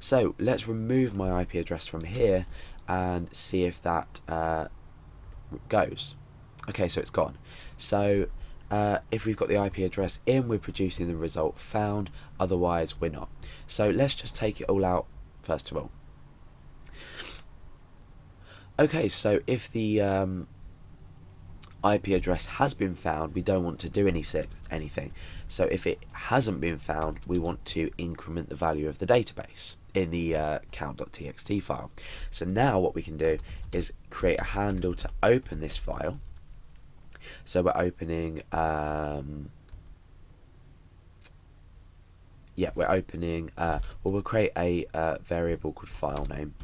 So let's remove my IP address from here and see if that goes. Okay, so it's gone. So if we've got the IP address in, we're producing the result found, otherwise we're not. So let's just take it all out first of all. Okay, so if the IP address has been found, we don't want to do anything. So if it hasn't been found, we want to increment the value of the database in the count.txt file. So now what we can do is create a handle to open this file. So we're opening we'll create a variable called file name,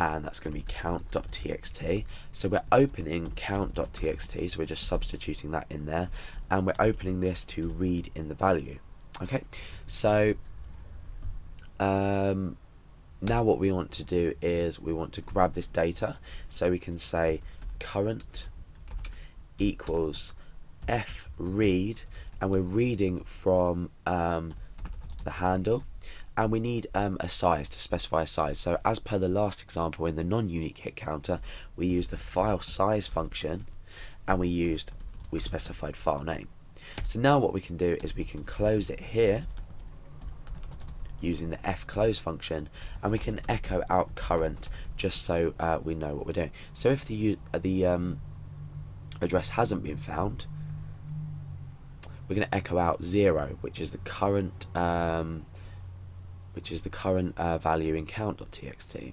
and that's going to be count.txt. So we're opening count.txt, so we're just substituting that in there, and we're opening this to read in the value. Okay, so now what we want to do is we want to grab this data, so we can say current equals f read, and we're reading from the handle, and we need a size, to specify a size. So as per the last example in the non-unique hit counter, we used the file size function, and we specified file name. So now what we can do is we can close it here using the fclose function, and we can echo out current just so we know what we're doing. So if the address hasn't been found, we're going to echo out 0, which is the current value in count.txt.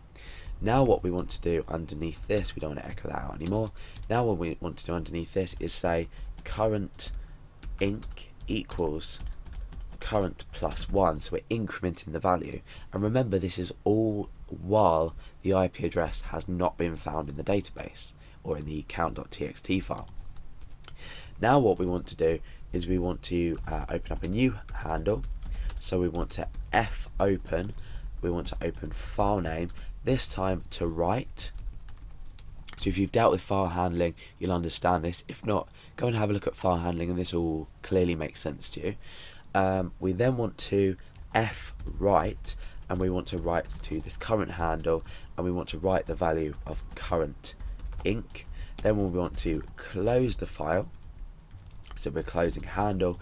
Now what we want to do underneath this, we don't want to echo that out anymore. Now what we want to do underneath this is say current inc equals current plus 1, so we're incrementing the value. And remember, this is all while the IP address has not been found in the database or in the count.txt file. Now what we want to do is we want to open up a new handle. So we want to fopen, we want to open file name, this time to write. So if you've dealt with file handling, you'll understand this. If not, go and have a look at file handling, and this will clearly make sense to you. We then want to write, and we want to write to this current handle, and we want to write the value of current inc. Then we want to close the file, so we're closing handle,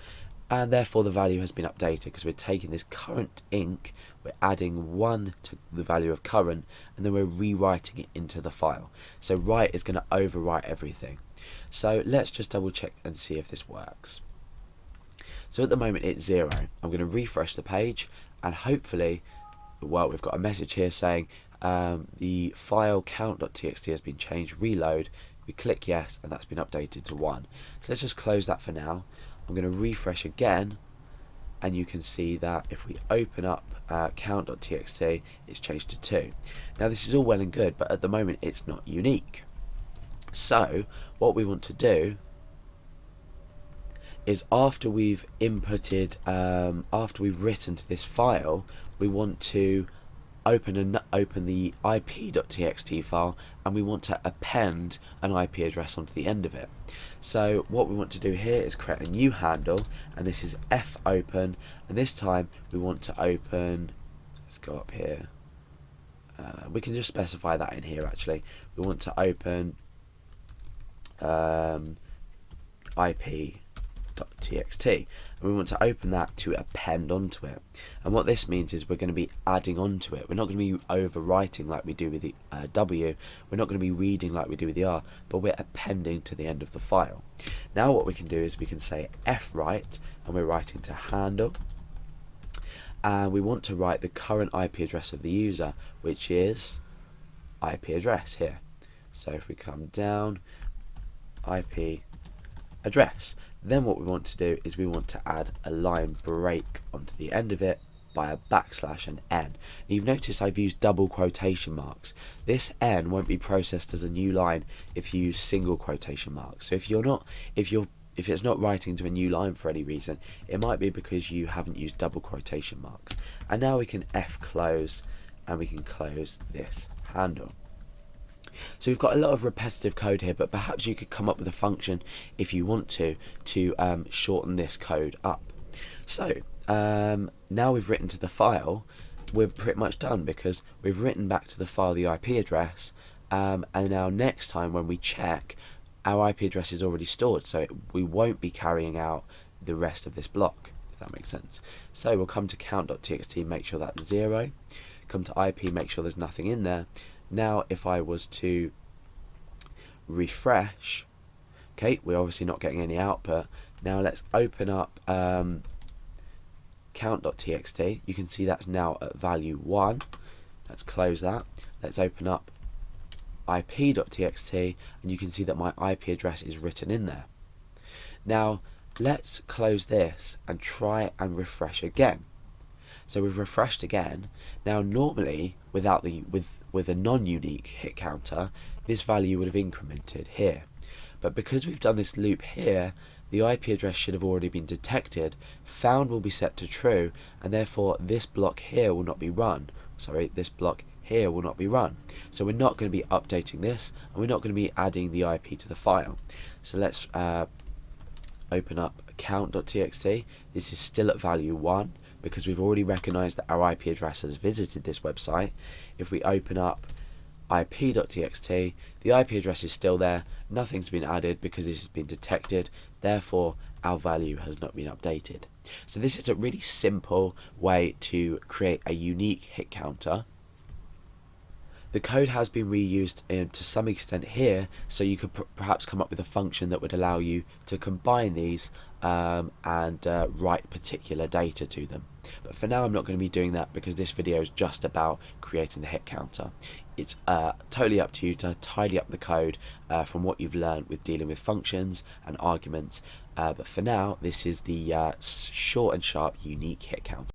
and therefore the value has been updated because we're taking this current inc, we're adding 1 to the value of current, and then we're rewriting it into the file. So write is going to overwrite everything. So let's just double check and see if this works. So at the moment it's 0. I'm going to refresh the page, and hopefully, well, we've got a message here saying the file count.txt has been changed, reload. We click yes, and that's been updated to 1. So let's just close that for now. I'm going to refresh again, and you can see that if we open up count.txt, it's changed to 2. Now this is all well and good, but at the moment it's not unique. So what we want to do is after we've inputted, after we've written to this file, we want to open the ip.txt file, and we want to append an IP address onto the end of it. So what we want to do here is create a new handle, and this is fopen, and this time we want to open, let's go up here, we can just specify that in here actually. We want to open ip.txt, and we want to open that to append onto it. And what this means is we're going to be adding onto it. We're not going to be overwriting like we do with the W, we're not going to be reading like we do with the R, but we're appending to the end of the file. Now what we can do is we can say fwrite, and we're writing to handle, and we want to write the current IP address of the user, which is IP address here. So if we come down, IP address, then what we want to do is we want to add a line break onto the end of it by a backslash and n. You've noticed I've used double quotation marks. This n won't be processed as a new line if you use single quotation marks. So if it's not writing to a new line for any reason, it might be because you haven't used double quotation marks. And now we can fclose, and we can close this handle. So we've got a lot of repetitive code here, but perhaps you could come up with a function if you want to shorten this code up. So now we've written to the file, we're pretty much done, because we've written back to the file the IP address, and now next time when we check, our IP address is already stored, so we won't be carrying out the rest of this block, if that makes sense. So we'll come to count.txt, make sure that's 0, come to IP, make sure there's nothing in there. Now if I was to refresh, okay, we're obviously not getting any output. Now let's open up count.txt. You can see that's now at value 1. Let's close that. Let's open up ip.txt, and you can see that my IP address is written in there. Now let's close this and try and refresh again. So we've refreshed again. Now normally without the with a non-unique hit counter, this value would have incremented here, but because we've done this loop here, the IP address should have already been detected. Found will be set to true, and therefore this block here will not be run. Sorry, this block here will not be run. So we're not going to be updating this, and we're not going to be adding the IP to the file. So let's open up count.txt. This is still at value 1 because we've already recognized that our IP address has visited this website. If we open up ip.txt, the IP address is still there, nothing's been added because this has been detected, therefore our value has not been updated. So this is a really simple way to create a unique hit counter. The code has been reused to some extent here, so you could perhaps come up with a function that would allow you to combine these and write particular data to them. But for now I'm not going to be doing that because this video is just about creating the hit counter. It's totally up to you to tidy up the code from what you've learned with dealing with functions and arguments, but for now this is the short and sharp unique hit counter.